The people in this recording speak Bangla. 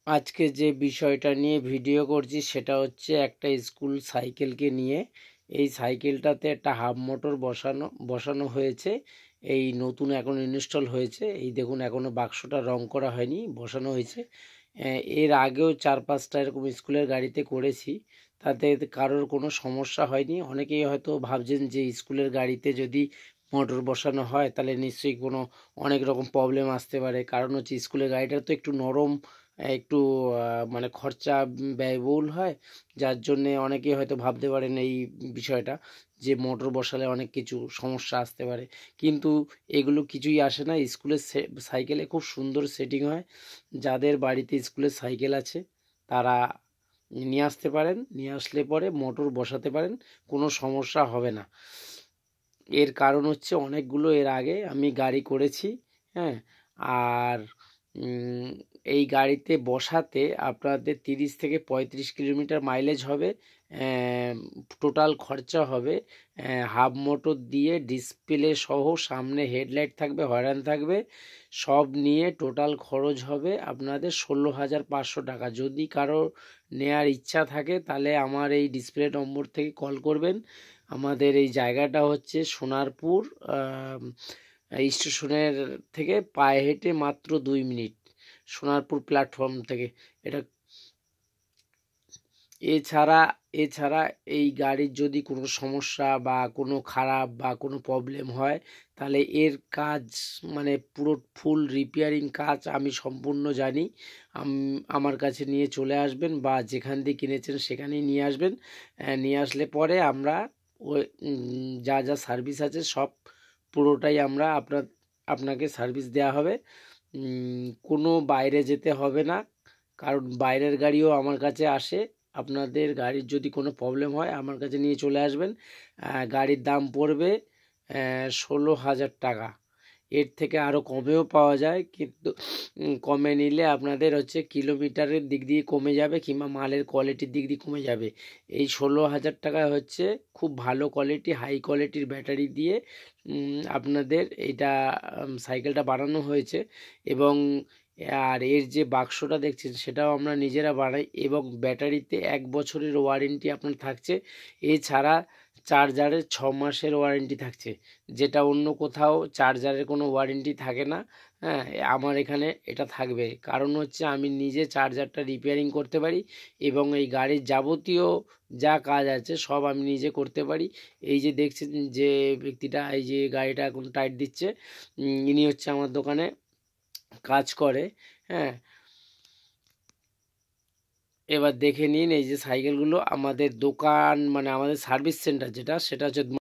আজকে যে বিষয়টা নিয়ে ভিডিও করছি সেটা হচ্ছে একটা স্কুল সাইকেলকে নিয়ে। এই সাইকেলটাতে একটা হাফ মোটর বসানো হয়েছে। এই নতুন এখন ইনস্টল হয়েছে। এই দেখুন, এখনো বাক্সটা রং করা হয়নি, বসানো হয়েছে। এর আগেও 4-5টা এরকম স্কুলের গাড়িতে করেছি, তাতে কারোর কোনো সমস্যা হয়নি। অনেকেই হয়তো ভাবছেন যে স্কুলের গাড়িতে যদি মোটর বসানো হয় তাহলে নিশ্চয়ই অনেক রকম প্রবলেম আসতে পারে। কারণ হচ্ছে স্কুলের গাড়িটা তো একটু নরম, একটু মানে খরচা ব্যয়বহুল হয়, যার জন্যে অনেকেই হয়তো ভাবতে পারেন এই বিষয়টা যে মোটর বসালে অনেক কিছু সমস্যা আসতে পারে। কিন্তু এগুলো কিছুই আসে না। স্কুলের সাইকেলে খুব সুন্দর সেটিং হয়। যাদের বাড়িতে স্কুলের সাইকেল আছে তারা নিয়ে আসতে পারেন, নিয়ে আসলে পরে মোটর বসাতে পারেন, কোনো সমস্যা হবে না। এর কারণ হচ্ছে অনেকগুলো এর আগে আমি গাড়ি করেছি। হ্যাঁ, আর এই গাড়িতে বসাতে আপনাদের 30 থেকে 35 কিলোমিটার মাইলেজ হবে। টোটাল খরচা হবে হাফ মোটর দিয়ে ডিসপ্লে সহ, সামনে হেডলাইট থাকবে, হর্ন থাকবে, সব নিয়ে টোটাল খরচ হবে আপনাদের 16,500 টাকা। যদি কারো নেয়ার ইচ্ছা থাকে তাহলে আমার এই ডিসপ্লে নম্বর থেকে কল করবেন। আমাদের এই জায়গাটা হচ্ছে সোনারপুর স্টেশনের থেকে পায়ে হেঁটে মাত্র 2 মিনিট, সোনারপুর প্ল্যাটফর্ম থেকে এটা। এছাড়া এছাড়া এই গাড়ির যদি কোনো সমস্যা বা কোনো খারাপ বা কোনো প্রবলেম হয় তাহলে এর কাজ মানে পুরো ফুল রিপেয়ারিং কাজ আমি সম্পূর্ণ জানি। আমার কাছে নিয়ে চলে আসবেন বা যেখান দিয়ে কিনেছেন সেখানেই নিয়ে আসবেন। নিয়ে আসলে পরে আমরা ওই যা যা সার্ভিস আছে সব পুরোটাই আমরা আপনাকে সার্ভিস দেওয়া হবে। কোনো বাইরে যেতে হবে না, কারণ বাইরের গাড়িও আমার কাছে আসে। আপনাদের গাড়ির যদি কোনো প্রবলেম হয় আমার কাছে নিয়ে চলে আসবেন। গাড়ির দাম পড়বে 16,000 টাকা। এর থেকে আরও কমেও পাওয়া যায়, কিন্তু কমে নিলে আপনাদের হচ্ছে কিলোমিটারের দিক দিয়ে কমে যাবে কিংবা মালের কোয়ালিটির দিক দিয়ে কমে যাবে। এই 16,000 টাকায় হচ্ছে খুব ভালো কোয়ালিটি, হাই কোয়ালিটির ব্যাটারি দিয়ে আপনাদের এইটা সাইকেলটা বানানো হয়েছে। এবং আর এর যে বাক্সটা দেখছেন সেটাও আমরা নিজেরা বানাই, এবং ব্যাটারিতে 1 বছরের ওয়ারেন্টি আপনার থাকছে। এছাড়া চার্জারের 6 মাসের ওয়ারেন্টি থাকছে, যেটা অন্য কোথাও চার্জারের কোনো ওয়ারেন্টি থাকে না। হ্যাঁ, আমার এখানে এটা থাকবে, কারণ হচ্ছে আমি নিজে চার্জারটা রিপেয়ারিং করতে পারি এবং এই গাড়ির যাবতীয় যা কাজ আছে সব আমি নিজে করতে পারি। এই যে দেখছেন যে ব্যক্তিটা এই যে গাড়িটা এখন টাইট দিচ্ছে, ইনি হচ্ছে আমার দোকানে কাজ করে। হ্যাঁ, এবার দেখে নিন এই যে সাইকেলগুলো। আমাদের দোকান মানে আমাদের সার্ভিস সেন্টার যেটা, সেটা হচ্ছে